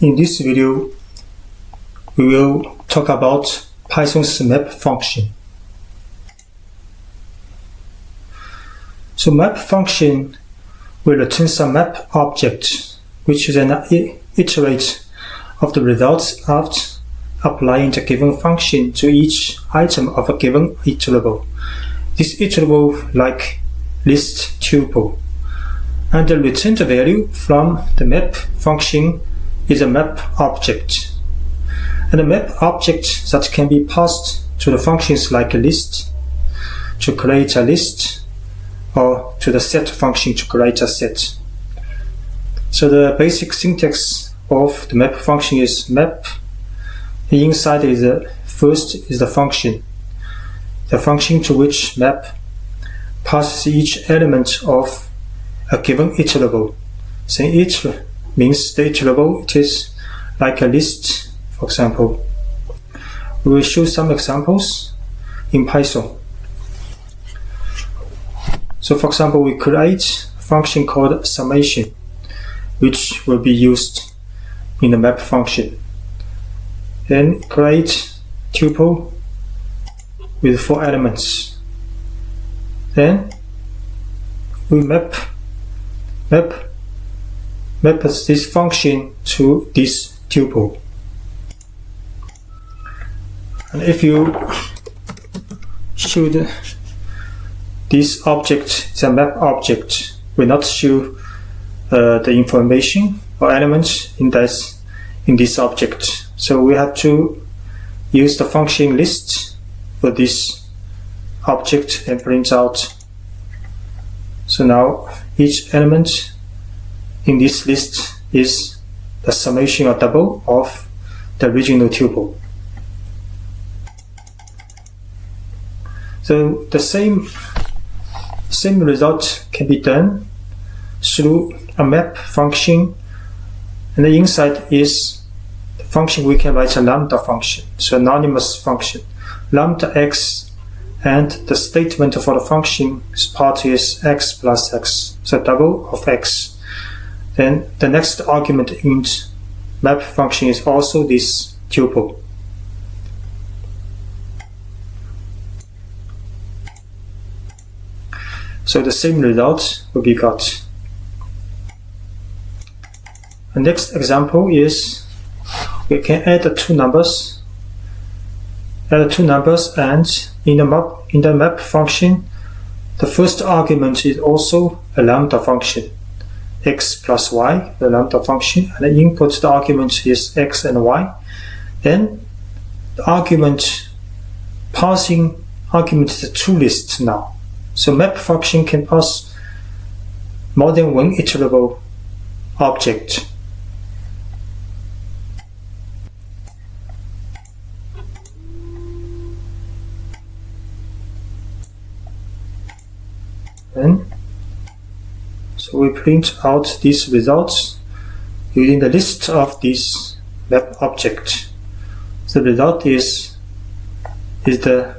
In this video, we will talk about Python's map function. So map function will return some map object, which is an iterate of the results after applying the given function to each item of a given iterable. This iterable like list tuple, and the returned value from the map function is a map object. And the map object that can be passed to the functions like a list to create a list, or to the set function to create a set. So the basic syntax of the map function is map. The inside is first is the function to which map passes each element of a given iterable. So iter means the iterable, it is like a list, for example. We will show some examples in Python. So for example, we create a function called summation, which will be used in the map function. Then create tuple with 4 elements. Then we map this function to this tuple. And if you show this object, the map object, will not show the information or elements in this object. So we have to use the function list for this object and print out. So now each element in this list is the summation or double of the original tuple. So the same result can be done through a map function, and the inside is the function we can write a lambda function, so anonymous function, lambda x, and the statement for the function's part is x plus x, so double of x. Then the next argument in map function is also this tuple. So the same result will be got. The next example is we can add two numbers. And in the map function, the first argument is also a lambda function, x plus y, the lambda function, and the input the argument is x and y. Then the passing argument is a two list now. So map function can pass more than one iterable object. So we print out these results using the list of this map object. The result is the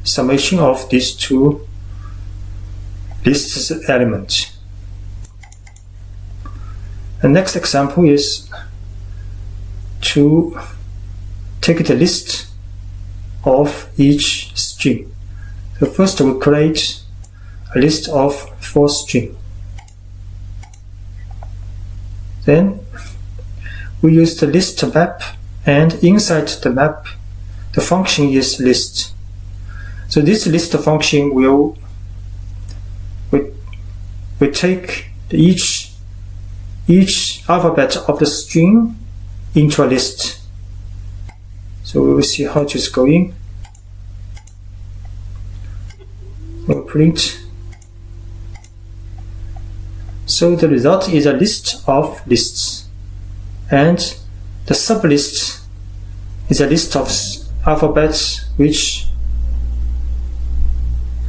summation of these two lists element. The next example is to take the list of each string. So first we create a list of 4 strings. Then we use the list map, and inside the map the function is list. So this list function will take each alphabet of the string into a list. So we will see how it is going. We'll print. So the result is a list of lists, and the sublist is a list of alphabets which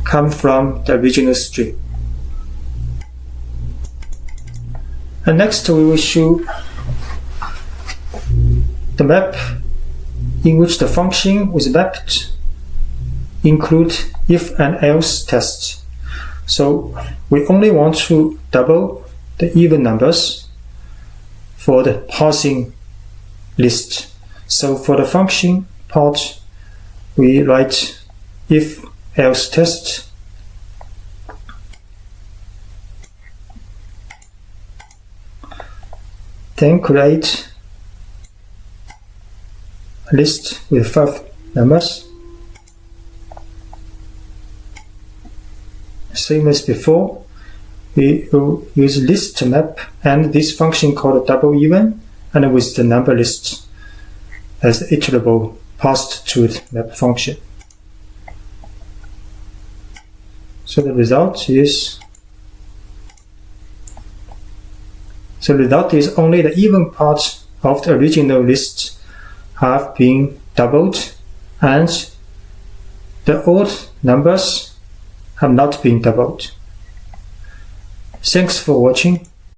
come from the original string. And next we will show the map in which the function was mapped include if and else tests. So we only want to double the even numbers for the passing list. So for the function part, we write if else test, then create a list with 5 numbers. Same as before, we will use list to map and this function called double even, and with the number list as iterable passed to the map function. So the result is only the even part of the original list have been doubled and the odd numbers have not been doubled. Thanks for watching.